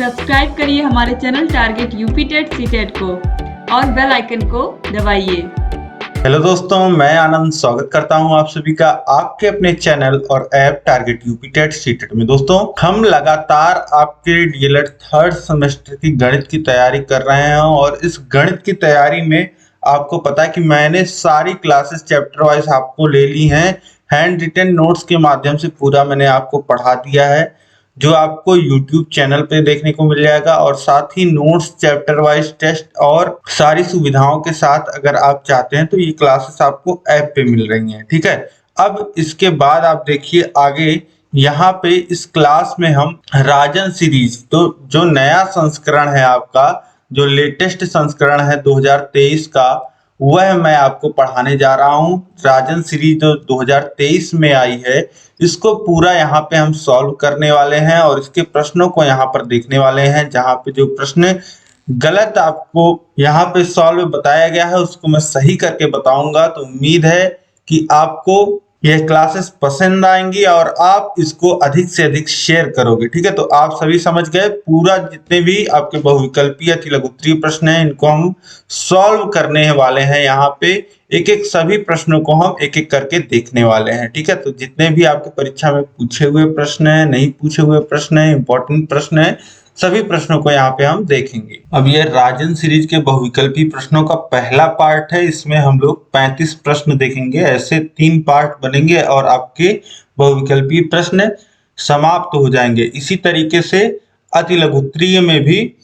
Subscribe करिए हमारे channel target UP TET CTET को और बेल आइकन को दबाइए। हेलो दोस्तों, मैं आनंद स्वागत करता हूं आप सभी का आपके अपने चैनल और app target UP TET CTET में। दोस्तों, हम लगातार आपके डीएलएड थर्ड सेमेस्टर की गणित की तैयारी कर रहे हैं और इस गणित की तैयारी में आपको पता है कि मैंने सारी क्लासेस चैप्टर वाइज आपको ले ली हैं। हैंड रिटन नोट्स के माध्यम से पूरा मैंने आपको पढ़ा दिया है, जो आपको YouTube चैनल पे देखने को मिल जाएगा और साथ ही नोट्स, चैप्टर वाइज टेस्ट और सारी सुविधाओं के साथ अगर आप चाहते हैं तो ये क्लासेस आपको ऐप पे मिल रही हैं। ठीक है, अब इसके बाद आप देखिए आगे यहाँ पे इस क्लास में हम राजन सीरीज, तो जो नया संस्करण है आपका, जो लेटेस्ट संस्करण है 2023 का, वह मैं आपको पढ़ाने जा रहा हूँ। राजन सीरीज जो 2023 में आई है, इसको पूरा यहाँ पे हम सॉल्व करने वाले हैं और इसके प्रश्नों को यहाँ पर देखने वाले हैं। जहाँ पे जो प्रश्न गलत आपको यहाँ पे सॉल्व बताया गया है उसको मैं सही करके बताऊंगा। तो उम्मीद है कि आपको यह क्लासेस पसंद आएंगी और आप इसको अधिक से अधिक शेयर करोगे। ठीक है, तो आप सभी समझ गए, पूरा जितने भी आपके बहुविकल्पीय अति लघुत्तरीय प्रश्न हैं इनको हम सॉल्व करने वाले हैं। यहाँ पे एक एक सभी प्रश्नों को हम एक एक करके देखने वाले हैं। ठीक है, तो जितने भी आपके परीक्षा में पूछे हुए प्रश्न है, नहीं पूछे हुए प्रश्न है, इंपॉर्टेंट प्रश्न है, सभी प्रश्नों को यहाँ पे हम देखेंगे। अब ये राजन सीरीज के बहुविकल्पी प्रश्नों का पहला पार्ट है। इसमें हम लोग 35 प्रश्न देखेंगे। ऐसे 3 पार्ट बनेंगे और आपके बहुविकल्पी प्रश्न समाप्त हो जाएंगे। इसी तरीके से अति लघुत्तरीय में भी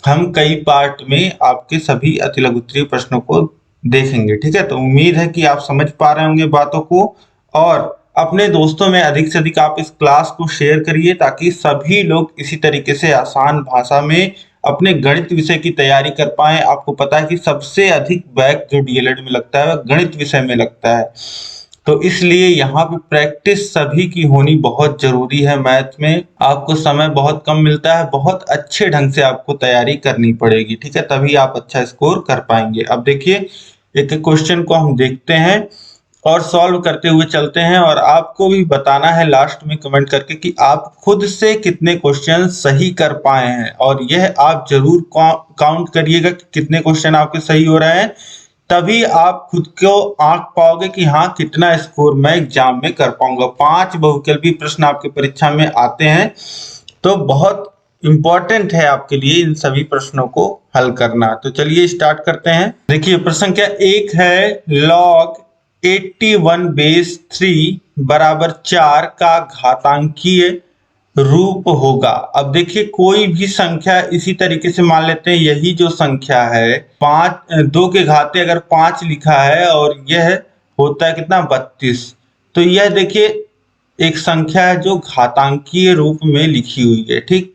हम कई पार्ट में आपके सभी अति लघुत्तरीय प्रश्नों को देखेंगे। ठीक है, तो उम्मीद है कि आप समझ पा रहे होंगे बातों को और अपने दोस्तों में अधिक से अधिक आप इस क्लास को शेयर करिए ताकि सभी लोग इसी तरीके से आसान भाषा में अपने गणित विषय की तैयारी कर पाए। आपको पता है कि सबसे अधिक बैक जो डीएलएड में लगता है वह गणित विषय में लगता है, तो इसलिए यहाँ पे प्रैक्टिस सभी की होनी बहुत जरूरी है। मैथ में आपको समय बहुत कम मिलता है, बहुत अच्छे ढंग से आपको तैयारी करनी पड़ेगी। ठीक है, तभी आप अच्छा स्कोर कर पाएंगे। अब देखिए, एक एक क्वेश्चन को हम देखते हैं और सॉल्व करते हुए चलते हैं और आपको भी बताना है लास्ट में कमेंट करके कि आप खुद से कितने क्वेश्चन सही कर पाए हैं। और यह आप जरूर काउंट करिएगा कि कितने क्वेश्चन आपके सही हो रहे हैं, तभी आप खुद को आंक पाओगे कि हाँ कितना स्कोर मैं एग्जाम में कर पाऊंगा। 5 बहुविकल्पी प्रश्न आपके परीक्षा में आते हैं, तो बहुत इंपॉर्टेंट है आपके लिए इन सभी प्रश्नों को हल करना। तो चलिए स्टार्ट करते हैं। देखिए, प्रश्न संख्या 1 है, log 81 बेस 3 बराबर 4 का घातांकीय रूप होगा। अब देखिए, कोई भी संख्या इसी तरीके से मान लेते हैं, यही जो संख्या है 2 के घाते अगर 5 लिखा है और यह होता है कितना 32, तो यह देखिए एक संख्या है जो घातांकीय रूप में लिखी हुई है। ठीक,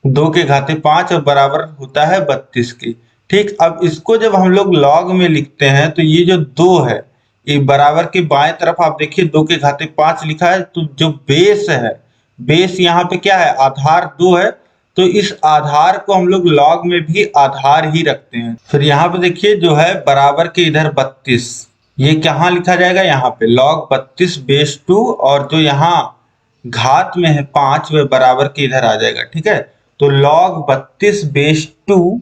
2 के घाते 5 और बराबर होता है 32 के। ठीक, अब इसको जब हम लोग लॉग में लिखते हैं तो ये जो 2 है, ये बराबर के बाएं तरफ आप देखिए 2 के घाते 5 लिखा है, तो जो बेस है, बेस यहाँ पे क्या है, आधार 2 है, तो इस आधार को हम लोग लॉग में भी आधार ही रखते हैं। फिर यहाँ पे देखिए जो है बराबर के इधर 32, ये कहाँ लिखा जाएगा, यहाँ पे log 32 बेस 2, और जो यहाँ घात में है 5 वह बराबर के इधर आ जाएगा। ठीक है, तो log 32 बेस 2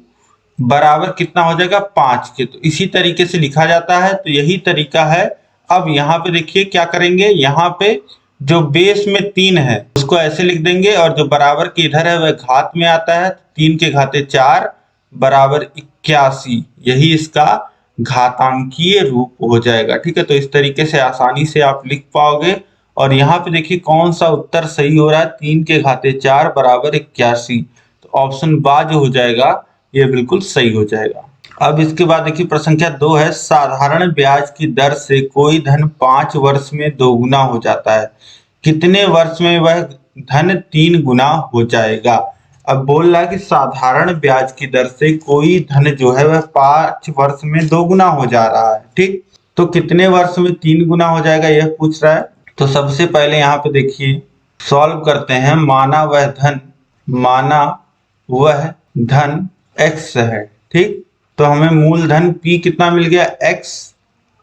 बराबर कितना हो जाएगा 5 के। तो इसी तरीके से लिखा जाता है, तो यही तरीका है। अब यहाँ पे देखिए क्या करेंगे, यहाँ पे जो बेस में 3 है उसको ऐसे लिख देंगे और जो बराबर के इधर है वह घात में आता है, 3 के घाते 4 बराबर 81, यही इसका घातांकीय रूप हो जाएगा। ठीक है, तो इस तरीके से आसानी से आप लिख पाओगे। और यहाँ पे देखिए कौन सा उत्तर सही हो रहा है, 3 के घाते 4 बराबर 81, तो ऑप्शन बा जो हो जाएगा ये बिल्कुल सही हो जाएगा। अब इसके बाद देखिए प्रश्न संख्या 2 है, साधारण ब्याज की दर से कोई धन 5 वर्ष में दोगुना हो जाता है, कितने वर्ष में वह धन 3 गुना हो जाएगा। अब बोल रहा है कि साधारण ब्याज की दर से कोई धन जो है वह 5 वर्ष में दोगुना हो जा रहा है। ठीक, तो कितने वर्ष में 3 गुना हो जाएगा यह पूछ रहा है। तो सबसे पहले यहाँ पे देखिए सॉल्व करते हैं। माना वह धन x है। ठीक, तो हमें मूलधन P कितना मिल गया x,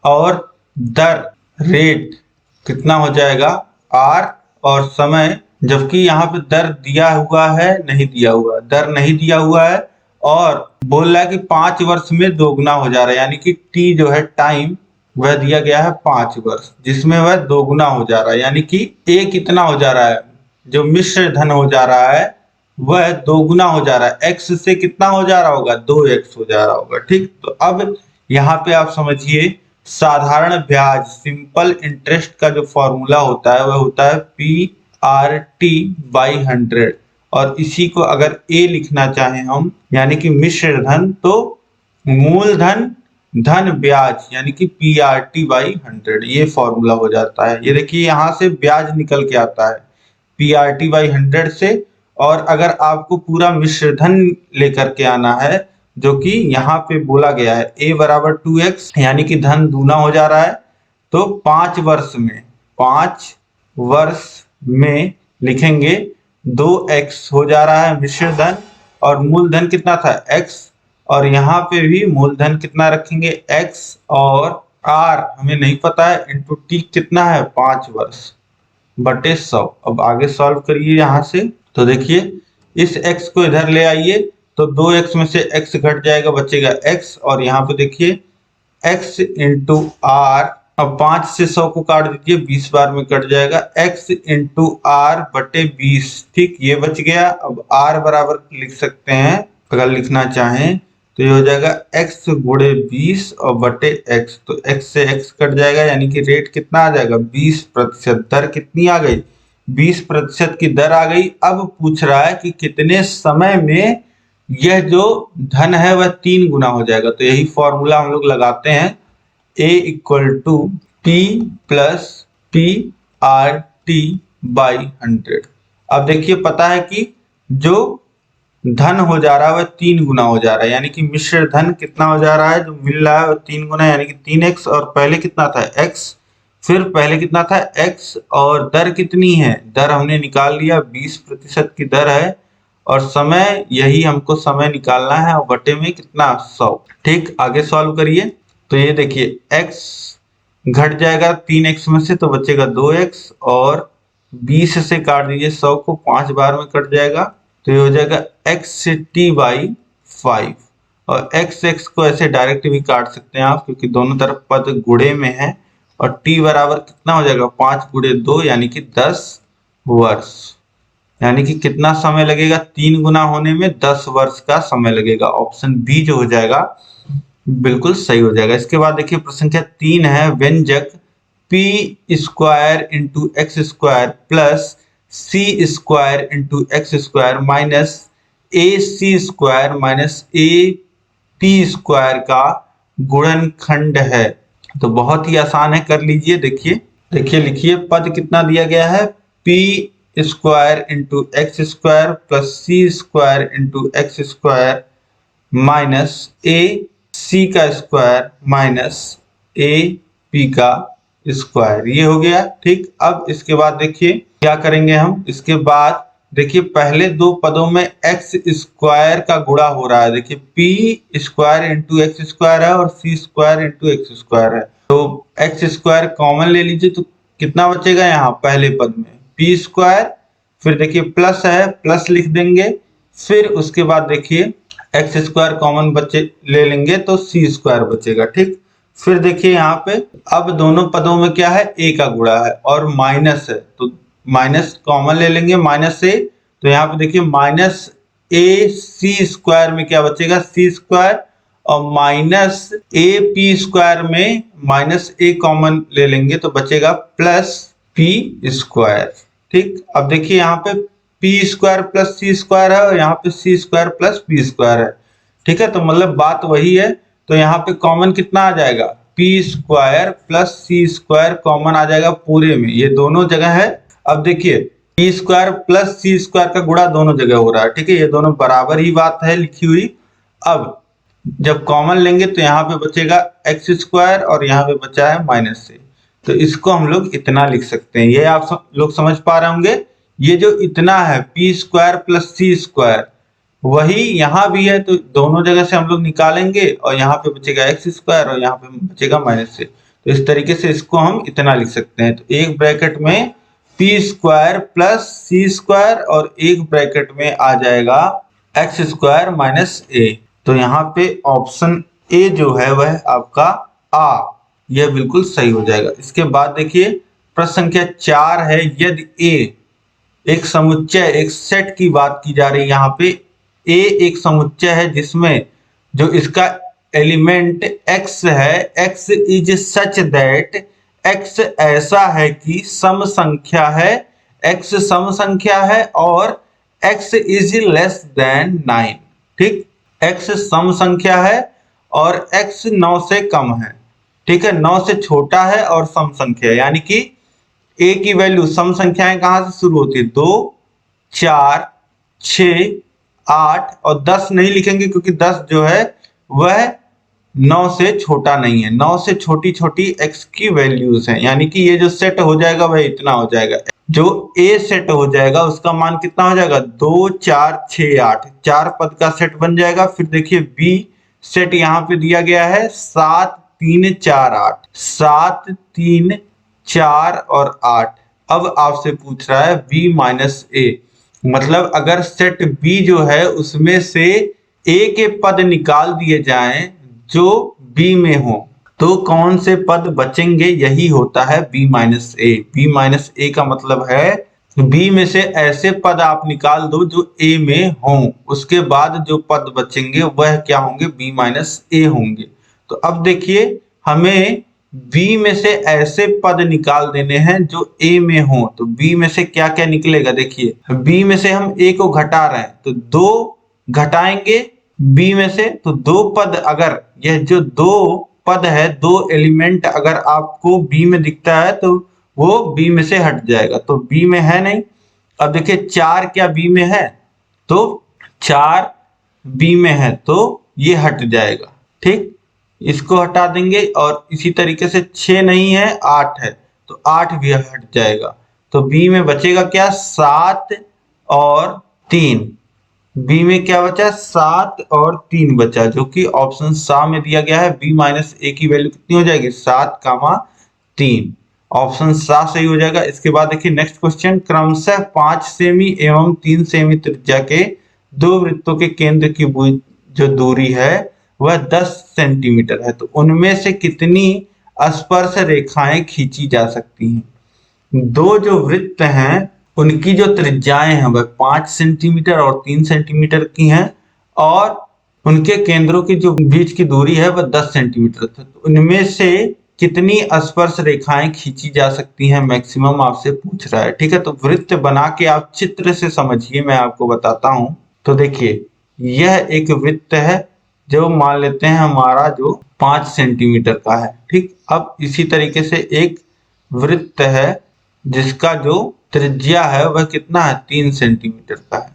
और दर रेट कितना हो जाएगा r, और समय जबकि यहाँ पे दर दिया हुआ है, नहीं दिया हुआ, दर नहीं दिया हुआ है और बोल रहा है कि 5 वर्ष में दोगुना हो जा रहा है, यानी कि टी जो है टाइम वह दिया गया है 5 वर्ष, जिसमें वह दोगुना हो जा रहा है, यानी कि ए कितना हो जा रहा है, जो मिश्र धन हो जा रहा है वह दोगुना हो जा रहा है। एक्स से कितना हो जा रहा होगा, 2x हो जा रहा होगा। ठीक, तो अब यहाँ पे आप समझिए साधारण ब्याज सिंपल इंटरेस्ट का जो फॉर्मूला होता है वह होता है PRT/100 और इसी को अगर ए लिखना चाहें हम यानी कि मिश्र धन, तो मूलधन धन ब्याज यानी कि PRT/100 ये फॉर्मूला हो जाता है। ये देखिए यहाँ से ब्याज निकल के आता है PRT/100 से, और अगर आपको पूरा मिश्र धन लेकर के आना है जो कि यहाँ पे बोला गया है a बराबर 2x यानी कि धन दूना हो जा रहा है, तो 5 वर्ष में लिखेंगे 2x हो जा रहा है मिश्र धन और मूलधन कितना था x, और यहाँ पे भी मूलधन कितना रखेंगे x और r हमें नहीं पता है, इंटू t कितना है 5 वर्ष बटे 100। अब आगे सॉल्व करिए यहाँ से, तो देखिए इस x को इधर ले आइए तो 2x में से x घट जाएगा, बचेगा x, और यहाँ पे देखिए x इंटू r, अब 5 से 100 को काट दीजिए 20 बार में कट जाएगा, x इंटू r बटे 20। ठीक, ये बच गया। अब r बराबर लिख सकते हैं अगर लिखना चाहें तो ये हो जाएगा x गुणे 20 और बटे x, तो x से x कट जाएगा यानी कि रेट कितना आ जाएगा 20%। दर कितनी आ गई, 20% की दर आ गई। अब पूछ रहा है कि कितने समय में यह जो धन है वह 3 गुना हो जाएगा, तो यही फॉर्मूला हम लोग लगाते हैं A equal to P plus PRT/100। अब देखिए पता है कि जो धन हो जा रहा है वह 3 गुना हो जा रहा है, यानी कि मिश्र धन कितना हो जा रहा है, जो मिल रहा है वह 3 गुना यानी कि 3x, और पहले कितना था x, फिर पहले कितना था x, और दर कितनी है, दर हमने निकाल लिया 20% की दर है, और समय यही हमको समय निकालना है और बटे में कितना 100। ठीक, आगे सॉल्व करिए तो ये देखिए x घट जाएगा 3x में से तो बचेगा 2x, और 20 से काट दीजिए 100 को 5 बार में कट जाएगा, तो ये हो जाएगा xt/5, और x को ऐसे डायरेक्ट भी काट सकते हैं आप क्योंकि दोनों तरफ पद गुणे में है, और t बराबर कितना हो जाएगा 5 गुणे 2 यानी कि 10 वर्ष, यानी कि कितना समय लगेगा 3 गुना होने में 10 वर्ष का समय लगेगा। ऑप्शन बी जो हो जाएगा बिल्कुल सही हो जाएगा। इसके बाद देखिए प्रश्न संख्या 3 है, व्यंजक p square into X square plus C square into X square minus AC square minus AP square का गुणनखंड है। तो बहुत ही आसान है, कर लीजिए। देखिए लिखिए, पद कितना दिया गया है p square into X square plus C square into X square minus AC का स्क्वायर माइनस AP का स्क्वायर, ये हो गया। ठीक, अब इसके बाद देखिए क्या करेंगे हम, इसके बाद देखिए पहले दो पदों में एक्स स्क्वायर का गुणा हो रहा है। देखिए p square into X square है और c square into X square है, तो एक्स स्क्वायर कॉमन ले लीजिए तो कितना बचेगा यहाँ पहले पद में p स्क्वायर, फिर देखिए प्लस है प्लस लिख देंगे, फिर उसके बाद देखिए एक्स स्क्वायर कॉमन बचे ले लेंगे तो c स्क्वायर बचेगा। ठीक, फिर देखिए यहाँ पे अब दोनों पदों में क्या है a का गुणा है और माइनस है, तो माइनस कॉमन ले लेंगे माइनस से, तो यहाँ पे देखिए माइनस AC स्क्वायर में क्या बचेगा c स्क्वायर, और माइनस AP स्क्वायर में माइनस a कॉमन ले लेंगे तो बचेगा प्लस p स्क्वायर। ठीक, अब देखिए यहाँ पे p square plus c square है और यहाँ पे c square plus p square है। ठीक है, तो मतलब बात वही है, तो यहाँ पे कॉमन कितना आ जाएगा p square plus c square common आ जाएगा पूरे में, ये दोनों जगह है। अब देखिए p square plus c square का गुणा दोनों जगह हो रहा है। ठीक है, ये दोनों बराबर ही बात है लिखी हुई। अब जब कॉमन लेंगे तो यहाँ पे बचेगा एक्स स्क्वायर और यहाँ पे बचा है माइनस से, तो इसको हम लोग इतना लिख सकते हैं। ये आप लोग समझ पा रहे होंगे, ये जो इतना है p square plus c square वही यहाँ भी है, तो दोनों जगह से हम लोग निकालेंगे और यहाँ पे बचेगा एक्स स्क्वायर और यहाँ पे बचेगा माइनस से, तो इस तरीके से इसको हम इतना लिख सकते हैं। तो एक ब्रैकेट में P square plus C square और एक ब्रैकेट में आ जाएगा एक्स स्क्वायर माइनस ए। तो यहाँ पे ऑप्शन ए जो है वह आपका यह बिल्कुल सही हो जाएगा। इसके बाद देखिए प्रश्न संख्या 4 है, यदि ए एक समुच्चय, एक सेट की बात की जा रही है यहाँ पे। ए एक समुच्चय है जिसमें जो इसका एलिमेंट x है, x is such that, x ऐसा है कि सम संख्या है, x सम संख्या है और x इज लेस देन 9। ठीक, x सम संख्या है और x 9 से कम है। ठीक है, 9 से छोटा है और सम संख्या है, यानी कि a की वैल्यू, सम संख्याएं कहां से शुरू होती है, 2, 4, 6, 8 और 10 नहीं लिखेंगे क्योंकि 10 जो है वह 9 से छोटा नहीं है। 9 से छोटी छोटी x की वैल्यूज हैं, यानी कि ये जो सेट हो जाएगा वह इतना हो जाएगा। जो a सेट हो जाएगा उसका मान कितना हो जाएगा, 2, 4, 6, 8, 4 पद का सेट बन जाएगा। फिर देखिए b सेट यहाँ पे दिया गया है 7, 3, 4, 8, 7, 3, 4 और 8। अब आपसे पूछ रहा है b माइनस ए, मतलब अगर सेट b जो है उसमें से a के पद निकाल दिए जाएं जो b में हो तो कौन से पद बचेंगे, यही होता है b माइनस ए। b माइनस ए का मतलब है b में से ऐसे पद आप निकाल दो जो a में हो, उसके बाद जो पद बचेंगे वह क्या होंगे, b माइनस ए होंगे। तो अब देखिए हमें b में से ऐसे पद निकाल देने हैं जो a में हो। तो b में से क्या क्या निकलेगा, देखिए b में से हम a को घटा रहे हैं तो 2 घटाएंगे b में से, तो 2 पद, अगर यह जो 2 पद है, 2 एलिमेंट अगर आपको b में दिखता है तो वो b में से हट जाएगा, तो b में है नहीं। अब देखिए 4 क्या b में है, तो 4 b में है तो ये हट जाएगा। ठीक, इसको हटा देंगे और इसी तरीके से 6 नहीं है, 8 है तो 8 भी हट जाएगा। तो b में बचेगा क्या, 7 और 3। b में क्या बचा, 7 और 3 बचा, जो कि ऑप्शन सा में दिया गया है। b माइनस ए की वैल्यू कितनी हो जाएगी, 7, 3। ऑप्शन सा सही हो जाएगा। इसके बाद देखिए नेक्स्ट क्वेश्चन, क्रमशः 5 सेमी एवं 3 सेमी त्रिज्या के 2 वृत्तों के केंद्र की जो दूरी है वह 10 सेंटीमीटर है, तो उनमें से कितनी स्पर्श रेखाएं खींची जा सकती हैं। 2 जो वृत्त हैं उनकी जो त्रिज्याएं हैं वह 5 सेंटीमीटर और 3 सेंटीमीटर की हैं और उनके केंद्रों की जो बीच की दूरी है वह 10 सेंटीमीटर है। तो उनमें से कितनी स्पर्श रेखाएं खींची जा सकती हैं, मैक्सिमम आपसे पूछ रहा है। ठीक है, तो वृत्त बना के आप चित्र से समझिए, मैं आपको बताता हूं। तो देखिए यह एक वृत्त है जो मान लेते हैं हमारा जो 5 सेंटीमीटर का है। ठीक, अब इसी तरीके से एक वृत्त है जिसका जो त्रिज्या है वह कितना है, 3 सेंटीमीटर का है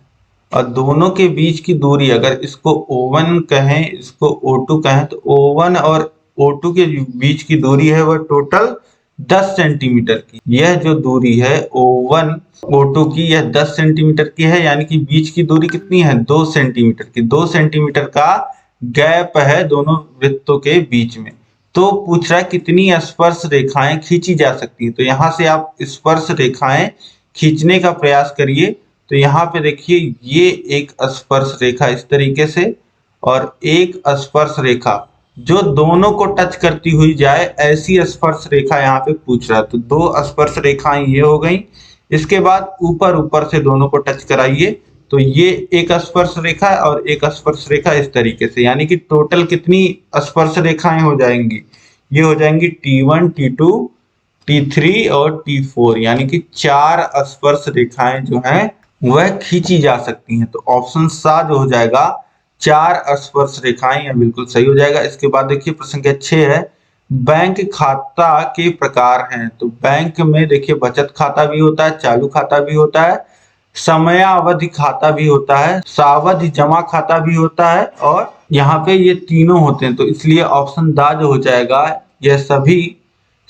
और दोनों के बीच की दूरी, अगर इसको O1 कहें, इसको O2 कहें, तो O1 और O2 के बीच की दूरी है वह टोटल 10 सेंटीमीटर की। यह जो दूरी है O1 O2 की, यह 10 सेंटीमीटर की है, यानी कि बीच की दूरी कितनी है, 2 सेंटीमीटर की। 2 सेंटीमीटर का गैप है दोनों वृत्तों के बीच में। तो पूछ रहा है कितनी स्पर्श रेखाएं खींची जा सकती है। तो यहाँ से आप स्पर्श रेखाएं खींचने का प्रयास करिए। तो यहाँ पे देखिए ये एक स्पर्श रेखा इस तरीके से और एक स्पर्श रेखा जो दोनों को टच करती हुई जाए, ऐसी स्पर्श रेखा यहाँ पे पूछ रहा है। तो 2 स्पर्श रेखाएं ये हो गई। इसके बाद ऊपर ऊपर से दोनों को टच कराइए, तो ये एक स्पर्श रेखा है और एक स्पर्श रेखा इस तरीके से, यानी कि टोटल कितनी स्पर्श रेखाएं हो जाएंगी, ये हो जाएंगी T1, T2, T3 और T4, यानी कि 4 स्पर्श रेखाएं जो हैं वह खींची जा सकती हैं। तो ऑप्शन सा जो हो जाएगा 4 स्पर्श रेखाएं, यह बिल्कुल सही हो जाएगा। इसके बाद देखिए प्रश्न संख्या 6 है, बैंक खाता के प्रकार हैं। तो बैंक में देखिए बचत खाता भी होता है, चालू खाता भी होता है, समयावधि खाता भी होता है, सावधि जमा खाता भी होता है और यहाँ पे ये तीनों होते हैं। तो इसलिए ऑप्शन दा जो हो जाएगा यह सभी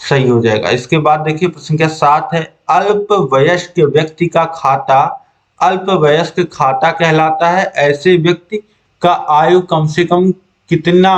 सही हो जाएगा। इसके बाद देखिए प्रश्न संख्या 7 है, अल्पवयस्क व्यक्ति का खाता अल्पवयस्क खाता कहलाता है। ऐसे व्यक्ति का आयु कम से कम कितना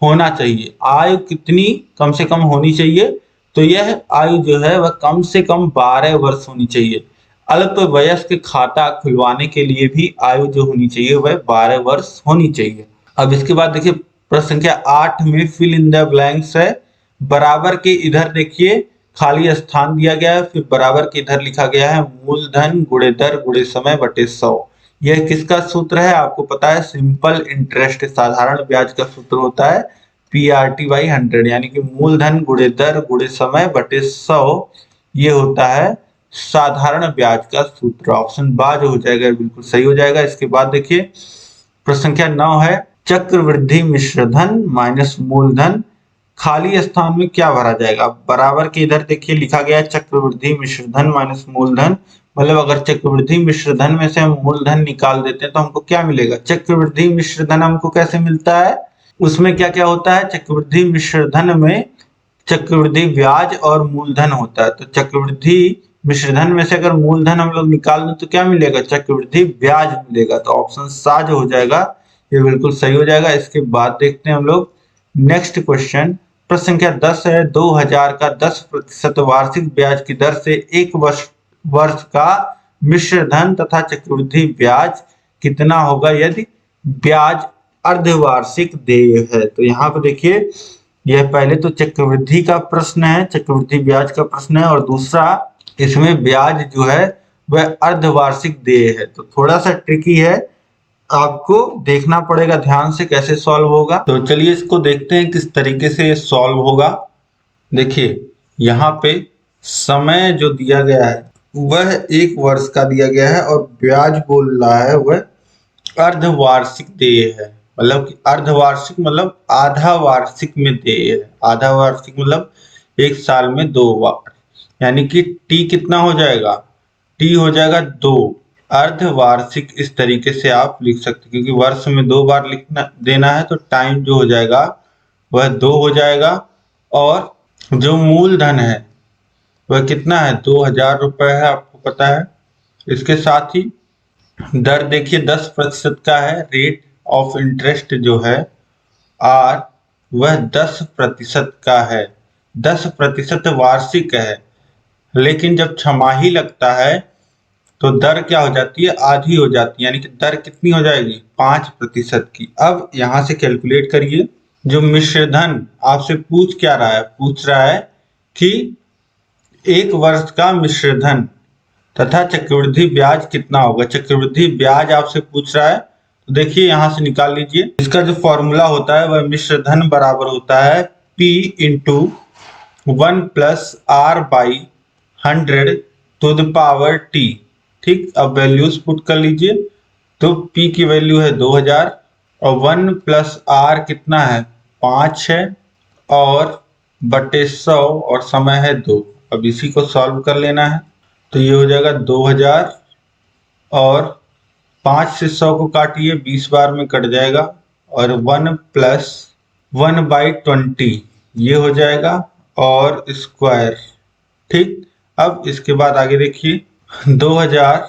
होना चाहिए, आयु कितनी कम से कम होनी चाहिए, तो यह आयु जो है वह कम से कम 12 वर्ष होनी चाहिए। अल्प वयस्क खाता खुलवाने के लिए भी आयु जो होनी चाहिए वह 12 वर्ष होनी चाहिए। अब इसके बाद देखिए प्रश्न संख्या 8 में फिल इन द ब्लैंक्स है। बराबर के इधर देखिए खाली स्थान दिया गया है, फिर बराबर के इधर लिखा गया है मूलधन गुणे दर गुणे समय बटे 100। यह किसका सूत्र है आपको पता है, सिंपल इंटरेस्ट साधारण ब्याज का सूत्र होता है PRT/100, यानी कि मूलधन गुणे दर गुणे समय बटे 100 ये होता है साधारण ब्याज का सूत्र। ऑप्शन बा जो हो जाएगा बिल्कुल सही हो जाएगा। इसके बाद देखिए प्रश्न संख्या 9 है चक्रवृद्धि मिश्रधन माइनस मूलधन, खाली स्थान में क्या भरा जाएगा। बराबर के इधर देखिए लिखा गया है चक्रवृद्धि मिश्रधन माइनस मूलधन, मतलब अगर चक्रवृद्धि मिश्रधन में से हम मूलधन निकाल देते हैं तो हमको क्या मिलेगा। चक्रवृद्धि मिश्रधन हमको कैसे मिलता है, उसमें क्या क्या होता है, चक्रवृद्धि मिश्रधन में चक्रवृद्धि ब्याज और मूलधन होता है। तो चक्रवृद्धि मिश्रधन में से अगर मूलधन हम लोग निकाल दें तो क्या मिलेगा, चक्रवृद्धि ब्याज मिलेगा। तो ऑप्शन सा जो हो जाएगा ये बिल्कुल सही हो जाएगा। इसके बाद देखते हैं हम लोग नेक्स्ट क्वेश्चन। प्रश्न संख्या 10 है 2000 का 10% वार्षिक ब्याज की दर से एक वर्ष का मिश्रधन तथा चक्रवृद्धि ब्याज कितना होगा यदि ब्याज अर्धवार्षिक देय है। तो यहाँ पे देखिए यह पहले तो चक्रवृद्धि का प्रश्न है, चक्रवृद्धि ब्याज का प्रश्न है, और दूसरा इसमें ब्याज जो है वह अर्धवार्षिक देय है। तो थोड़ा सा ट्रिकी है, आपको देखना पड़ेगा ध्यान से कैसे सॉल्व होगा। तो चलिए इसको देखते हैं किस तरीके से ये सॉल्व होगा। देखिए यहाँ पे समय जो दिया गया है वह 1 वर्ष का दिया गया है और ब्याज बोल रहा है वह अर्धवार्षिक देय है। मतलब कि अर्धवार्षिक मतलब आधा वार्षिक में देय है। आधा वार्षिक मतलब 1 साल में 2 बार, यानी कि टी कितना हो जाएगा, टी हो जाएगा 2। अर्धवार्षिक इस तरीके से आप लिख सकते हैं, क्योंकि वर्ष में 2 बार लिखना देना है तो टाइम जो हो जाएगा वह 2 हो जाएगा। और जो मूलधन है वह कितना है, 2000 रुपए है, आपको पता है। इसके साथ ही दर देखिए 10% का है, रेट ऑफ इंटरेस्ट जो है आर वह 10% का है। 10% वार्षिक है, लेकिन जब छमाही लगता है तो दर क्या हो जाती है, आधी हो जाती है, यानी कि दर कितनी हो जाएगी 5% की। अब यहां से कैलकुलेट करिए। जो मिश्रधन आपसे पूछ क्या रहा है, पूछ रहा है कि 1 वर्ष का मिश्रधन तथा चक्रवृद्धि ब्याज कितना होगा। चक्रवृद्धि ब्याज आपसे पूछ रहा है तो देखिए यहां से निकाल लीजिए। इसका जो फॉर्मूला होता है वह मिश्रधन बराबर होता है P into 1 plus R/100 to the power T। ठीक, अब वैल्यूज पुट कर लीजिए। तो P की वैल्यू है 2000 और 1 प्लस R कितना है 5 है और बटे 100 और समय है 2। अब इसी को सॉल्व कर लेना है। तो ये हो जाएगा 2000 और 5 से 100 को काटिए 20 बार में कट जाएगा और 1 प्लस 1/20 ये हो जाएगा और स्क्वायर। ठीक, अब इसके बाद आगे देखिए 2000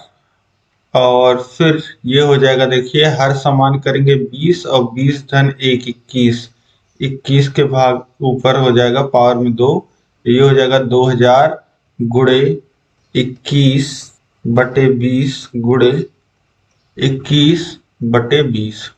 और फिर ये हो जाएगा, देखिए हर समान करेंगे 20 और 20 धन 1 21, 21 के भाग ऊपर हो जाएगा पावर में 2, ये हो जाएगा 2000 गुणे 21 बटे 20 गुणे 21 बटे 20।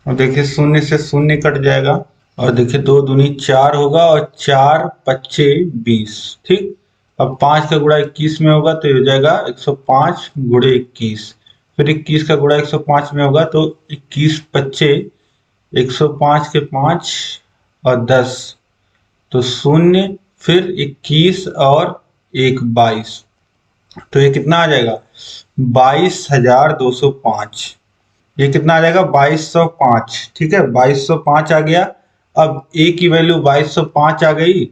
और देखिए शून्य से शून्य कट जाएगा और देखिए 2 दूनी 4 होगा और 4 पच्चे 20। ठीक, अब 5 का गुणा 21 में होगा तो ये हो जाएगा 105 गुणे 21, फिर 21 का गुणा 105 में होगा तो 21 पच्चे 105 के 5 और 10 तो 0, फिर 21 और 1 22, तो ये कितना आ जाएगा 22,205। ये कितना आ जाएगा 2205। ठीक है, 2205 आ गया। अब ए की वैल्यू 2205 आ गई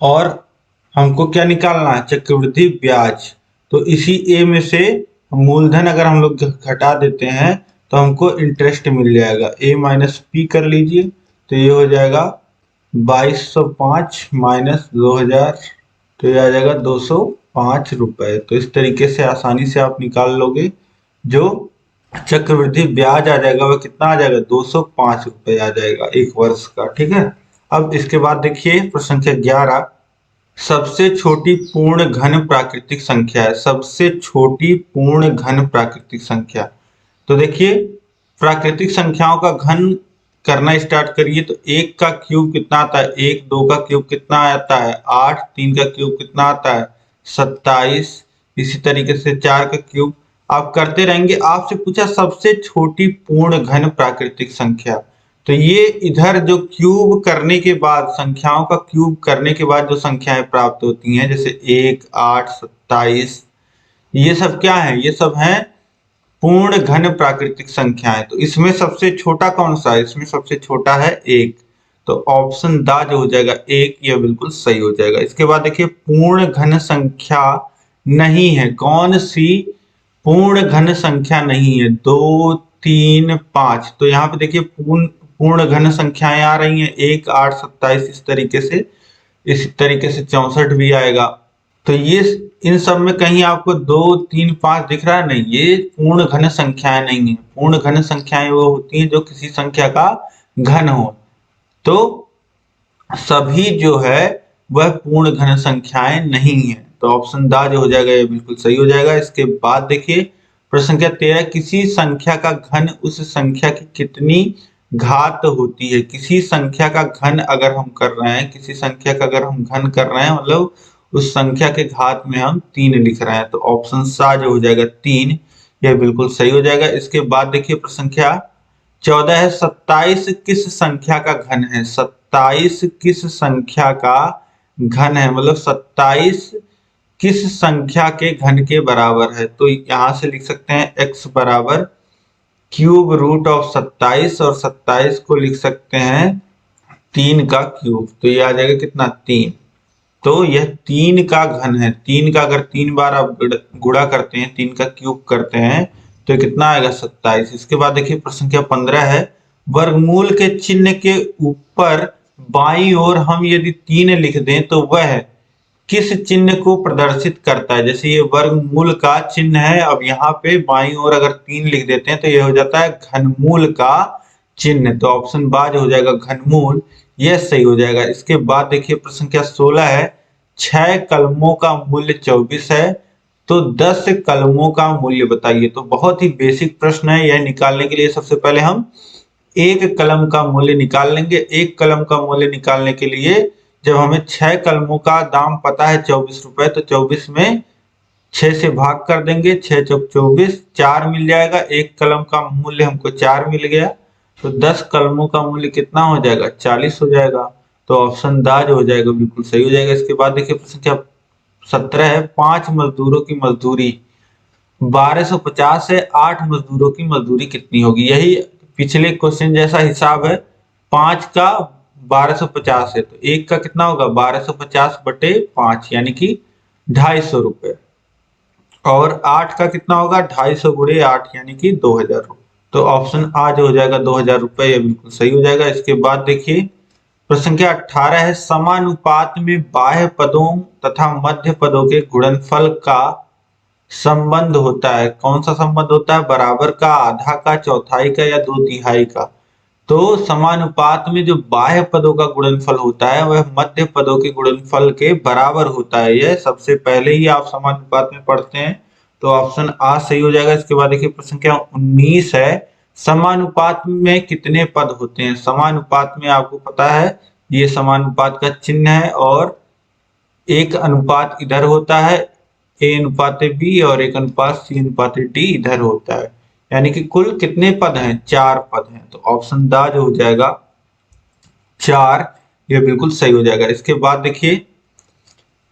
और हमको क्या निकालना है, चक्रवृद्धि ब्याज। तो इसी ए में से मूलधन अगर हम लोग घटा देते हैं तो हमको इंटरेस्ट मिल जाएगा। ए माइनस पी कर लीजिए तो ये हो जाएगा 2205 माइनस 2000, तो ये आ जाएगा 205 रुपए। तो इस तरीके से आसानी से आप निकाल लोगे। जो चक्रवृद्धि ब्याज आ जाएगा वह कितना आ जाएगा 205 रुपए आ जाएगा 1 वर्ष का। ठीक है, अब इसके बाद देखिए प्रश्न संख्या 11, सबसे छोटी पूर्ण घन प्राकृतिक संख्या है, सबसे छोटी पूर्ण घन प्राकृतिक संख्या। तो देखिए प्राकृतिक संख्याओं का घन करना स्टार्ट करिए तो 1 का क्यूब कितना आता है, 1, 2 का क्यूब कितना आता है 8, 3 का क्यूब कितना आता है 27, इसी तरीके से 4 का क्यूब आप करते रहेंगे। आपसे पूछा सबसे छोटी पूर्ण घन प्राकृतिक संख्या, तो ये इधर जो क्यूब करने के बाद, संख्याओं का क्यूब करने के बाद जो संख्याएं प्राप्त होती हैं, जैसे 1, 8, 27, ये सब क्या है, ये सब हैं पूर्ण घन प्राकृतिक संख्याएं। तो इसमें सबसे छोटा कौन सा है, इसमें सबसे छोटा है 1, तो ऑप्शन दा जो हो जाएगा 1, यह बिल्कुल सही हो जाएगा। इसके बाद देखिए पूर्ण घन संख्या नहीं है, कौन सी पूर्ण घन संख्या नहीं है, 2, 3, 5। तो यहाँ पे देखिए पूर्ण घन संख्याएं आ रही हैं 1, 8, 27, इस तरीके से 64 भी आएगा। तो ये इन सब में कहीं आपको 2, 3, 5 दिख रहा है, नहीं, ये पूर्ण घन संख्याएं नहीं है। पूर्ण घन संख्याएं वो होती हैं जो किसी संख्या का घन हो। तो सभी जो है वह पूर्ण घन संख्याएं नहीं है, तो ऑप्शन दा जो हो जाएगा ये बिल्कुल सही हो जाएगा। इसके बाद देखिए प्रश्न संख्या 13, किसी संख्या का घन उस संख्या की कितनी घात होती है। किसी संख्या का घन अगर हम कर रहे हैं, किसी संख्या का अगर हम घन कर रहे हैं, मतलब उस संख्या के घात में हम 3 लिख रहे हैं, तो ऑप्शन सा जो हो जाएगा 3, यह बिल्कुल सही हो जाएगा। इसके बाद देखिए प्रश्न संख्या 14 है, 27 किस संख्या का घन है। 27 किस संख्या का घन है, मतलब 27 किस संख्या के घन के बराबर है। तो यहां से लिख सकते हैं x बराबर क्यूब रूट ऑफ 27, और 27 को लिख सकते हैं 3 का क्यूब, तो ये आ जाएगा कितना 3। तो यह 3 का घन है, 3 का अगर 3 बार आप गुणा करते हैं, 3 का क्यूब करते हैं, तो कितना आएगा 27। इसके बाद देखिए प्रश्न संख्या 15 है, वर्गमूल के चिन्ह के ऊपर बाईं ओर हम यदि 3 लिख दें तो वह किस चिन्ह को प्रदर्शित करता है। जैसे ये वर्गमूल का चिन्ह है, अब यहाँ पे बाईं ओर अगर 3 लिख देते हैं तो ये हो जाता है घनमूल का चिन्ह, तो ऑप्शन बाज हो जाएगा घनमूल, यह सही हो जाएगा। इसके बाद देखिए प्रश्न संख्या 16 है, 6 कलमों का मूल्य 24 है, तो 10 कलमों का मूल्य बताइए। तो बहुत ही बेसिक प्रश्न है, यह निकालने के लिए सबसे पहले हम एक कलम का मूल्य निकाल लेंगे। एक कलम का मूल्य निकालने के लिए जब हमें 6 कलमों का दाम पता है 24 रुपए, तो 24 में 6 से भाग कर देंगे, 6 चौक 24, 4 मिल जाएगा। एक कलम का मूल्य हमको 4 मिल गया, तो 10 कलमों का मूल्य कितना हो जाएगा 40 हो जाएगा, तो ऑप्शन दा जो हो जाएगा बिल्कुल सही हो जाएगा। इसके बाद देखिए प्रश्न संख्या 17 है, 5 मजदूरों की मजदूरी 1250 है, 8 मजदूरों की मजदूरी कितनी होगी। यही पिछले क्वेश्चन जैसा हिसाब है, 5 का 1250 है, तो 1 का कितना होगा 1250 बटे 5 यानी कि 250 रुपए, और 8 का कितना होगा 250 गुणे 8 यानी कि 2000 रुपए, तो ऑप्शन आ जो हो जाएगा 2000 रुपए, ये बिल्कुल सही हो जाएगा। इसके बाद देखिए प्रश्न संख्या 18 है, समानुपात में बाह्य पदों तथा मध्य पदों के गुणनफल का संबंध होता है। कौन सा संबंध होता है, बराबर का, आधा का, चौथाई का या 2/3 का। तो समानुपात में जो बाह्य पदों का गुणनफल होता है वह मध्य पदों के गुणनफल के बराबर होता है, यह सबसे पहले ही आप समानुपात में पढ़ते हैं, तो ऑप्शन आ सही हो जाएगा। इसके बाद देखिए प्रश्न संख्या 19 है, समानुपात में कितने पद होते हैं। समानुपात में आपको पता है ये समानुपात का चिन्ह है, और एक अनुपात इधर होता है a अनुपात b, और एक अनुपात c अनुपात d इधर होता है, यानी कि कुल कितने पद हैं 4 पद हैं, तो ऑप्शन दा जो हो जाएगा 4, ये बिल्कुल सही हो जाएगा। इसके बाद देखिए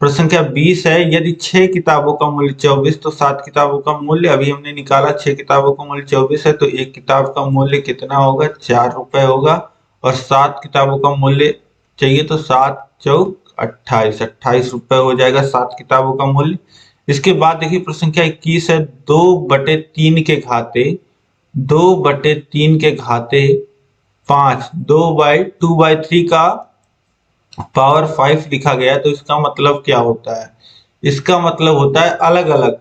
प्रश्न संख्या 20 है, यदि 6 किताबों का मूल्य 24 तो 7 किताबों का मूल्य, अभी हमने निकाला 6 किताबों का मूल्य 24 है, तो एक किताब का मूल्य कितना होगा 4 रुपए होगा, और 7 किताबों का मूल्य चाहिए तो 7 चौक 28, 28 रुपए हो जाएगा 7 किताबों का मूल्य। इसके बाद देखिए प्रश्न संख्या 21 है, 2/3 के घाते 2/3 के घाते 5 2/3 का पावर 5 लिखा गया है, तो इसका मतलब क्या होता है, इसका मतलब होता है अलग अलग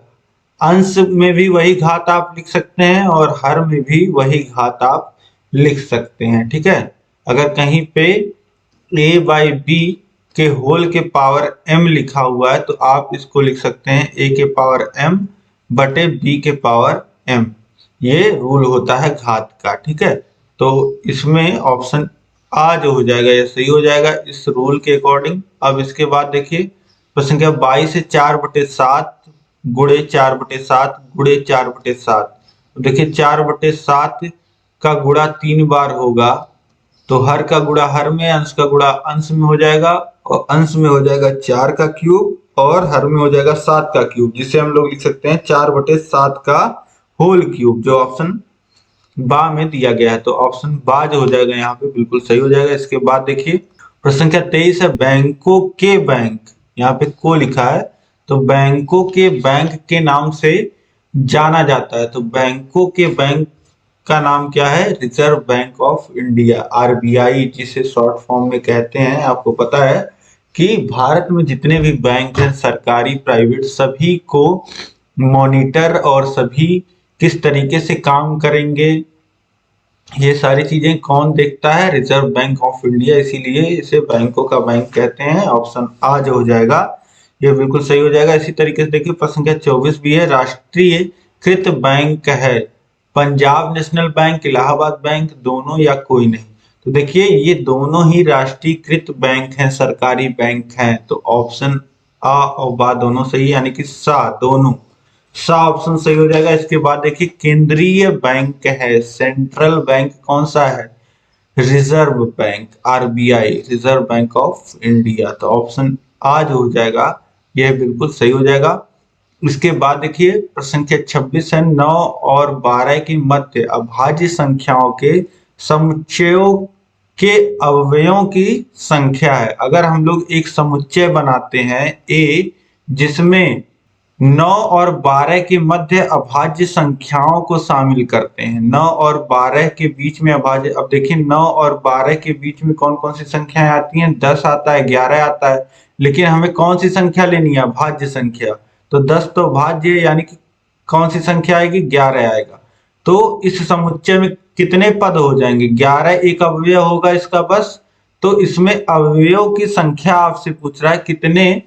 अंश में भी वही घात आप लिख सकते हैं और हर में भी वही घात आप लिख सकते हैं, ठीक है। अगर कहीं पे a/b के होल के पावर m लिखा हुआ है तो आप इसको लिख सकते हैं a के पावर m बटे b के पावर m। ये रूल होता है घात का, ठीक है। तो इसमें ऑप्शन आ जो हो जाएगा ये सही हो जाएगा इस रूल के अकॉर्डिंग। अब इसके बाद देखिए प्रश्न संख्या 22 है 4/7 गुणे 4/7 गुणे 4/7। देखिए 4/7 का गुणा 3 बार होगा तो हर का गुणा हर में, अंश का गुणा अंश में हो जाएगा और अंश में हो जाएगा 4 का क्यूब और हर में हो जाएगा 7 का क्यूब, जिसे हम लोग लिख सकते हैं 4/7 का होल क्यूब, जो ऑप्शन बा में दिया गया है। तो ऑप्शन बा जो हो जाएगा यहाँ पे बिल्कुल सही हो जाएगा। इसके बाद देखिए प्रश्न संख्या 23 है बैंकों के बैंक, यहाँ पे को लिखा है तो बैंकों के बैंक के नाम से जाना जाता है। तो बैंकों के बैंक का नाम क्या है? Reserve bank of India, RBI जिसे शॉर्ट फॉर्म में कहते हैं। आपको पता है कि भारत में जितने भी बैंक हैं सरकारी प्राइवेट सभी को मॉनिटर और सभी किस तरीके से काम करेंगे ये सारी चीजें कौन देखता है? रिजर्व बैंक ऑफ इंडिया, इसीलिए इसे बैंकों का बैंक कहते हैं। ऑप्शन आ जो हो जाएगा ये बिल्कुल सही हो जाएगा। इसी तरीके से देखिए प्रश्न संख्या 24 भी है राष्ट्रीयकृत बैंक है Punjab national bank, Allahabad bank, दोनों या कोई नहीं। तो देखिए ये दोनों ही राष्ट्रीयकृत बैंक हैं, सरकारी बैंक हैं। तो ऑप्शन आ और बा दोनों सही, यानी कि सा दोनों, सा ऑप्शन सही हो जाएगा। इसके बाद देखिए केंद्रीय बैंक है, सेंट्रल बैंक कौन सा है? Reserve bank, RBI, reserve bank of India. तो ऑप्शन आ जो हो जाएगा यह बिल्कुल सही हो जाएगा। इसके बाद देखिए प्रश्न संख्या 26 है 9 और 12 के मध्य अभाज्य संख्याओं के समुच्चयों के अवयवों की संख्या है। अगर हम लोग एक समुच्चय बनाते हैं ए जिसमें 9 और 12 के मध्य अभाज्य संख्याओं को शामिल करते हैं, 9 और 12 के बीच में अभाज्य, अब देखिए 9 और 12 के बीच में कौन कौन सी संख्याएं आती हैं? 10 आता है, 11 आता है, लेकिन हमें कौन सी संख्या लेनी है? अभाज्य संख्या। तो 10 तो भाज्य यानी कि कौन सी संख्या आएगी? 11 आएगा। तो इस समुच्चय में कितने पद हो जाएंगे? 11 एक अवयव होगा इसका बस। तो इसमें अवयव की संख्या आपसे पूछ रहा है कितने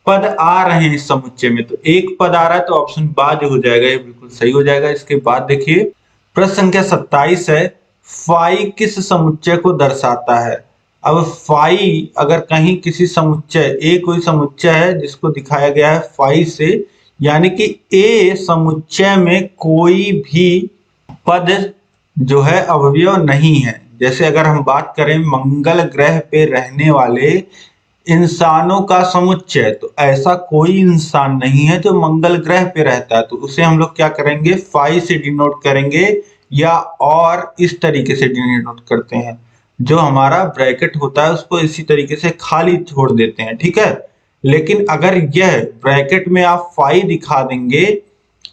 पद आ रहे हैं इस समुच्चय में। तो एक पद आ रहा है तो ऑप्शन बा जो हो जाएगा ये बिल्कुल सही हो जाएगा। इसके बाद देखिए प्रश्न संख्या 27 है फाई किस समुच्चय को दर्शाता है? अब फाई अगर कहीं किसी समुच्चय, ए कोई समुच्चय है जिसको दिखाया गया है फाई से, यानी कि ए समुच्चय में कोई भी पद जो है अवयव नहीं है। जैसे अगर हम बात करें मंगल ग्रह पे रहने वाले इंसानों का समुच्चय, तो ऐसा कोई इंसान नहीं है जो मंगल ग्रह पे रहता है, तो उसे हम लोग क्या करेंगे? फाई से डिनोट करेंगे या और इस तरीके से डिनोट करते हैं। जो हमारा ब्रैकेट होता है उसको इसी तरीके से खाली छोड़ देते हैं, ठीक है। लेकिन अगर यह ब्रैकेट में आप फाई दिखा देंगे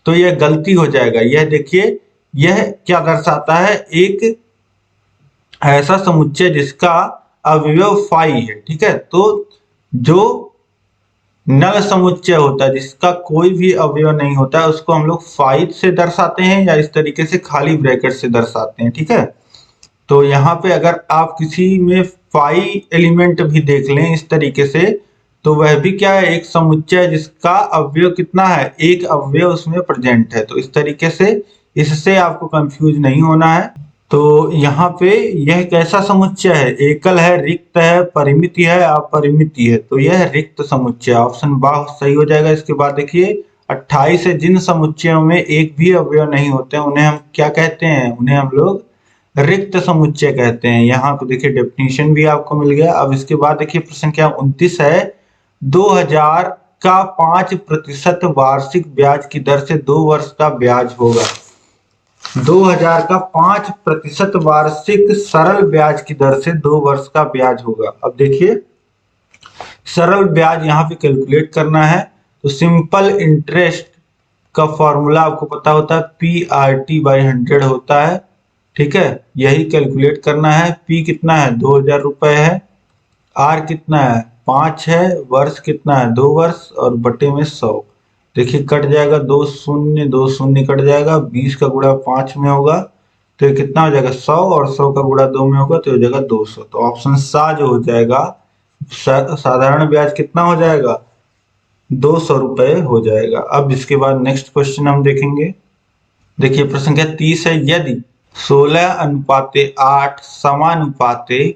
तो यह गलती हो जाएगा। यह देखिए यह क्या दर्शाता है? एक ऐसा समुच्चय जिसका अवयव फाई है, ठीक है। तो जो नल समुच्चय होता है जिसका कोई भी अवयव नहीं होता है उसको हम लोग फाई से दर्शाते हैं या इस तरीके से खाली ब्रैकेट से दर्शाते हैं, ठीक है। तो यहाँ पे अगर आप किसी में फाई एलिमेंट भी देख लें इस तरीके से तो वह भी क्या है? एक समुच्चय जिसका अवयव कितना है? एक अवयव उसमें प्रेजेंट है। तो इस तरीके से इससे आपको कंफ्यूज नहीं होना है। तो यहाँ पे यह कैसा समुच्चय है? एकल है, रिक्त है, परिमित है, अपरिमित है। तो यह रिक्त समुच्चय, ऑप्शन बा सही हो जाएगा। इसके बाद देखिए 28 है जिन समुच्चयों में एक भी अवयव नहीं होते हैं उन्हें हम क्या कहते हैं? उन्हें हम लोग रिक्त समुच्चय कहते हैं। यहाँ पे देखिए डेफिनेशन भी आपको मिल गया। अब इसके बाद देखिए प्रश्न संख्या 29 है 2000 का 5% वार्षिक ब्याज की दर से 2 वर्ष का ब्याज होगा। 2000 का 5% वार्षिक सरल ब्याज की दर से 2 वर्ष का ब्याज होगा। अब देखिए सरल ब्याज यहाँ पे कैलकुलेट करना है तो सिंपल इंटरेस्ट का फॉर्मूला आपको पता होता है PRT/100 होता है, ठीक है। यही कैलकुलेट करना है। P कितना है? 2000 रुपए है, R कितना है? 5 है, वर्ष कितना है? 2 वर्ष और बटे में 100। देखिए कट जाएगा 2 शून्य 2 शून्य कट जाएगा, 20 का गुणा 5 में होगा तो ये कितना हो जाएगा? 100 और 100 का गुणा 2 में होगा तो हो जाएगा 200। तो ऑप्शन सा जो हो जाएगा साधारण ब्याज कितना हो जाएगा, 200 रुपये हो जाएगा। अब इसके बाद नेक्स्ट क्वेश्चन हम देखेंगे। देखिए प्रश्न संख्या 30 है, यदि 16:8 समानुपाते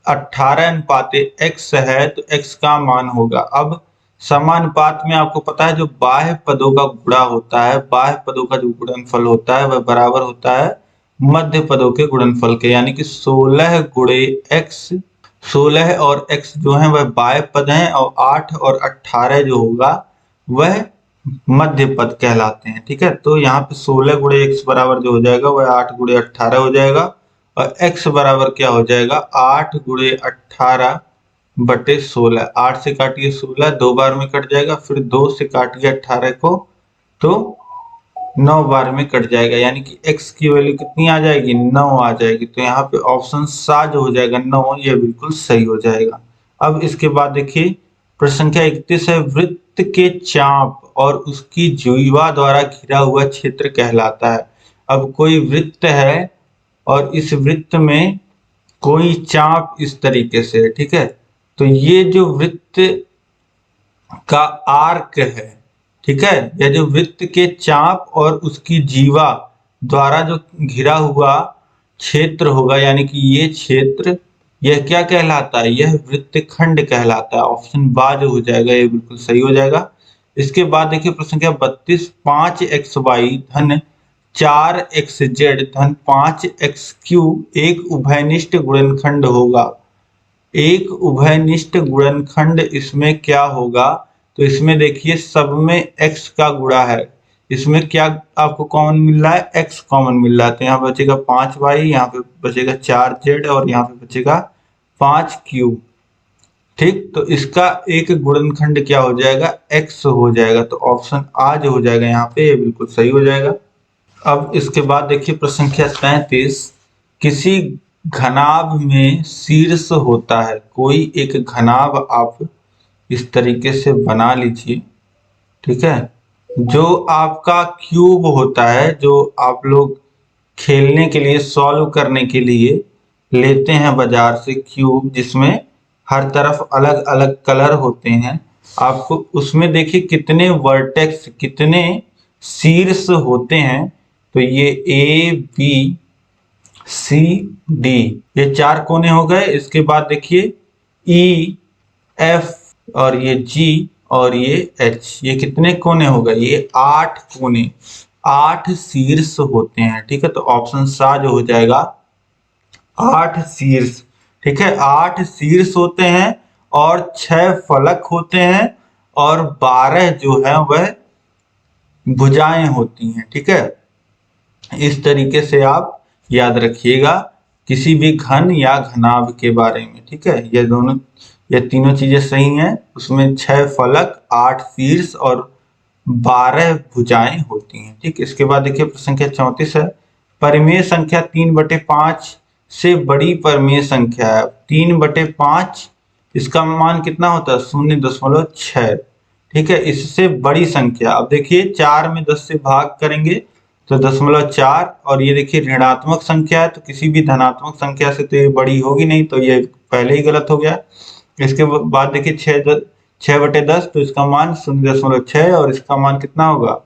18:x है तो x का मान होगा। अब समानुपात में आपको पता है जो बाह्य पदों का गुणा होता है, बाह्य पदों का जो गुणनफल होता है वह बराबर होता है मध्य पदों के गुणनफल के, यानी कि 16 गुणे x, 16 और x जो है वह बाह्य पद हैं और 8 और 18 जो होगा वह मध्य पद कहलाते हैं। ठीक है, तो यहाँ पे 16 गुणे x बराबर जो हो जाएगा वह 8 गुणे 18 हो जाएगा और x बराबर क्या हो जाएगा, 8 गुणे 18 बटे 16। 8 से काटिए 16, 2 बार में कट जाएगा, फिर 2 से काटिए 18 को तो 9 बार में कट जाएगा, यानी कि x की वैल्यू कितनी आ जाएगी, 9 आ जाएगी। तो यहाँ पे ऑप्शन सा जो हो जाएगा 9, ये बिल्कुल सही हो जाएगा। अब इसके बाद देखिए प्रश्न संख्या 31 है, वृत्त के चाप और उसकी जीवा द्वारा घिरा हुआ क्षेत्र कहलाता है। अब कोई वृत्त है और इस वृत्त में कोई चाप इस तरीके से है। ठीक है, तो ये जो वृत्त का आर्क है, ठीक है, यह जो वृत्त के चाप और उसकी जीवा द्वारा जो घिरा हुआ क्षेत्र होगा, यानी कि ये क्षेत्र, यह क्या कहलाता है, यह वृत्तखंड कहलाता है। ऑप्शन बा जो हो जाएगा ये बिल्कुल सही हो जाएगा। इसके बाद देखिए प्रश्न संख्या 32, 5xy धन 4xz धन 5x³ एक उभयनिष्ठ गुणनखंड होगा। एक उभयनिष्ठ गुणनखंड इसमें क्या होगा, तो इसमें देखिए सब में x का गुणा है, इसमें क्या आपको कॉमन मिल रहा है, x कॉमन मिल रहा है, तो यहाँ बचेगा 5y, यहाँ पे बचेगा 4z और यहाँ पे बचेगा 5q। ठीक, तो इसका एक गुणनखंड क्या हो जाएगा, x हो जाएगा। तो ऑप्शन आ जो हो जाएगा यहाँ पे, ये बिल्कुल सही हो जाएगा। अब इसके बाद देखिए प्रश्न संख्या 37, किसी घनाभ में शीर्ष होता है। कोई एक घनाभ आप इस तरीके से बना लीजिए, ठीक है, जो आपका क्यूब होता है, जो आप लोग खेलने के लिए, सॉल्व करने के लिए लेते हैं बाजार से क्यूब, जिसमें हर तरफ अलग अलग कलर होते हैं। आपको उसमें देखिए कितने वर्टेक्स, कितने शीर्ष होते हैं, तो ये ए बी सी डी, ये 4 कोने हो गए। इसके बाद देखिए ई एफ और ये जी और ये एच, ये कितने कोने हो गए, ये 8 कोने, 8 शीर्ष होते हैं। ठीक है, तो ऑप्शन सा जो हो जाएगा 8 शीर्ष। ठीक है, 8 शीर्ष होते हैं और 6 फलक होते हैं और 12 जो है वह भुजाएं होती हैं। ठीक है, इस तरीके से आप याद रखिएगा किसी भी घन या घनाभ के बारे में। ठीक है, ये तीनों चीजें सही हैं, उसमें 6 फलक, 8 शीर्ष और 12 भुजाएं होती हैं। ठीक, इसके बाद देखिए प्रश्न संख्या 34 है, परिमेय संख्या 3/5 से बड़ी परिमेय संख्या है। 3/5 इसका मान कितना होता है, 0.6। ठीक है, इससे बड़ी संख्या, अब देखिए 4 में 10 से भाग करेंगे तो 0.4, और ये देखिए ऋणात्मक संख्या है, तो किसी भी धनात्मक संख्या से तो ये बड़ी होगी नहीं, तो ये पहले ही गलत हो गया। इसके बाद देखिए 6/10, तो इसका मान 0.6 और इसका मान कितना होगा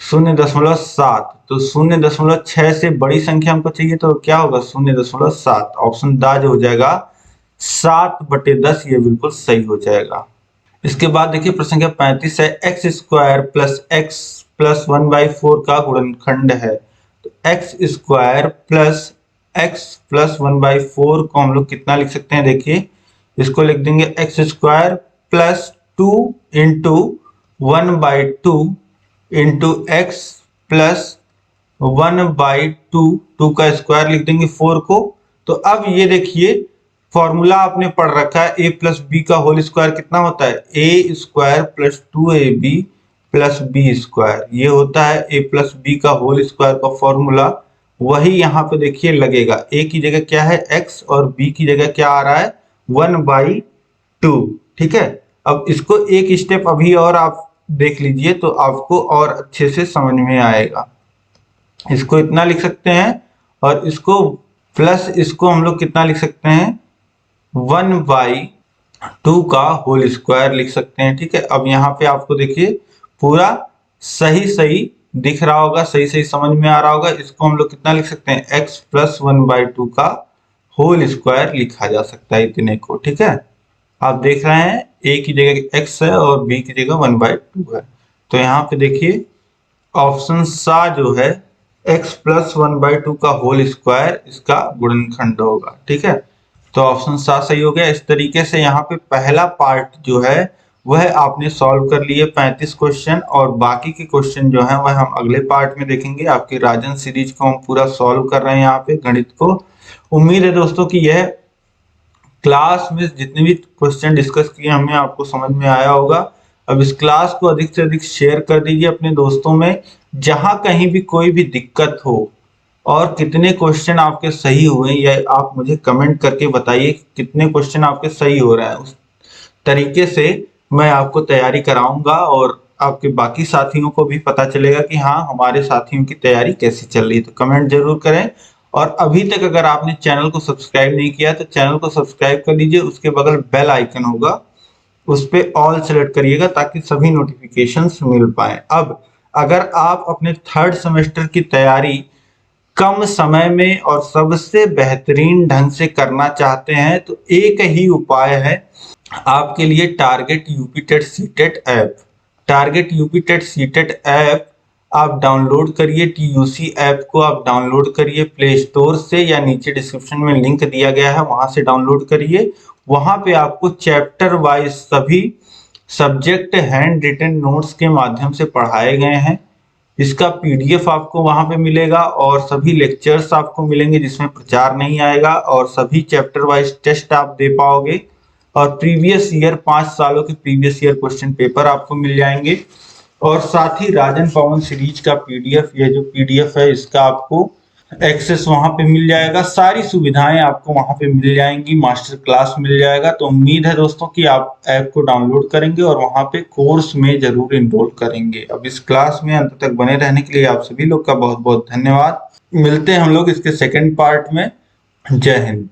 0.7। तो 0.6 से बड़ी संख्या हमको चाहिए, तो क्या होगा 0.7। ऑप्शन दा जो हो जाएगा 7/10, ये बिल्कुल सही हो जाएगा। इसके बाद देखिए प्रश्न संख्या 35 है, x² प्लस x प्लस 1/4 का गुणनखंड है। तो x² प्लस x प्लस 1/4 को हम लोग कितना लिख सकते हैं, देखिए इसको लिख देंगे x² plus 2 into 1/2 into x plus 1/2, 2 का स्क्वायर लिख देंगे 4 को। तो अब ये देखिए फॉर्मूला आपने पढ़ रखा है, a प्लस बी का होल स्क्वायर कितना होता है, a² plus 2ab plus b², ये होता है a प्लस बी का होल स्क्वायर का फॉर्मूला। वही यहाँ पे देखिए लगेगा, a की जगह क्या है x और b की जगह क्या आ रहा है 1/2। ठीक है, अब इसको एक स्टेप अभी और आप देख लीजिए तो आपको और अच्छे से समझ में आएगा। इसको इतना लिख सकते हैं और इसको प्लस इसको हम लोग कितना लिख सकते हैं 1/, 2 का होल स्क्वायर लिख सकते हैं। ठीक है, अब यहाँ पे आपको देखिए पूरा सही सही दिख रहा होगा, सही सही समझ में आ रहा होगा। इसको हम लोग कितना लिख सकते हैं, x प्लस 1/2 का होल स्क्वायर लिखा जा सकता है इतने को। ठीक है, आप देख रहे हैं a की जगह x है और b की जगह 1/2 है। तो यहाँ पे देखिए ऑप्शन सा जो है x प्लस 1/2 का होल स्क्वायर इसका गुणनखंड होगा। ठीक है, तो ऑप्शन सा सही हो गया। इस तरीके से यहाँ पे पहला पार्ट जो है वह आपने सॉल्व कर लिए 35 क्वेश्चन, और बाकी के क्वेश्चन जो है वह हम अगले पार्ट में देखेंगे। आपकी राजन सीरीज को हम पूरा सॉल्व कर रहे हैं यहाँ पे गणित को। उम्मीद है दोस्तों कि यह क्लास में जितने भी क्वेश्चन डिस्कस किए हमें आपको समझ में आया होगा। अब इस क्लास को अधिक से अधिक शेयर कर दीजिए अपने दोस्तों में। जहां कहीं भी कोई भी दिक्कत हो और कितने क्वेश्चन आपके सही हुए यह आप मुझे कमेंट करके बताइए, कितने क्वेश्चन आपके सही हो रहे हैं। उस तरीके से मैं आपको तैयारी कराऊंगा और आपके बाकी साथियों को भी पता चलेगा कि हाँ हमारे साथियों की तैयारी कैसी चल रही है। तो कमेंट जरूर करें, और अभी तक अगर आपने चैनल को सब्सक्राइब नहीं किया तो चैनल को सब्सक्राइब कर लीजिए। उसके बगल बेल आइकन होगा, उस पे ऑल सेलेक्ट करिएगा ताकि सभी नोटिफिकेशंस मिल पाए। अब अगर आप अपने थर्ड सेमेस्टर की तैयारी कम समय में और सबसे बेहतरीन ढंग से करना चाहते हैं तो एक ही उपाय है आपके लिए, target UPTET CTET app. Target UPTET CTET app आप डाउनलोड करिए। TUC ऐप को आप डाउनलोड करिए प्ले स्टोर से, या नीचे डिस्क्रिप्शन में लिंक दिया गया है वहां से डाउनलोड करिए। वहां पे आपको चैप्टर वाइज सभी सब्जेक्ट हैंड रिटन नोट्स के माध्यम से पढ़ाए गए हैं। इसका PDF आपको वहां पे मिलेगा और सभी लेक्चर्स आपको मिलेंगे जिसमें प्रचार नहीं आएगा, और सभी चैप्टर वाइज टेस्ट आप दे पाओगे। और प्रीवियस ईयर 5 सालों के प्रीवियस ईयर क्वेश्चन पेपर आपको मिल जाएंगे। और साथ ही राजन पवन सीरीज का PDF, ये जो PDF है इसका आपको एक्सेस वहां पे मिल जाएगा। सारी सुविधाएं आपको वहां पे मिल जाएंगी, मास्टर क्लास मिल जाएगा। तो उम्मीद है दोस्तों कि आप ऐप को डाउनलोड करेंगे और वहां पे कोर्स में जरूर इनरोल करेंगे। अब इस क्लास में अंत तक बने रहने के लिए आप सभी लोग का बहुत बहुत धन्यवाद। मिलते हैं हम लोग इसके सेकंड पार्ट में। जय हिंद।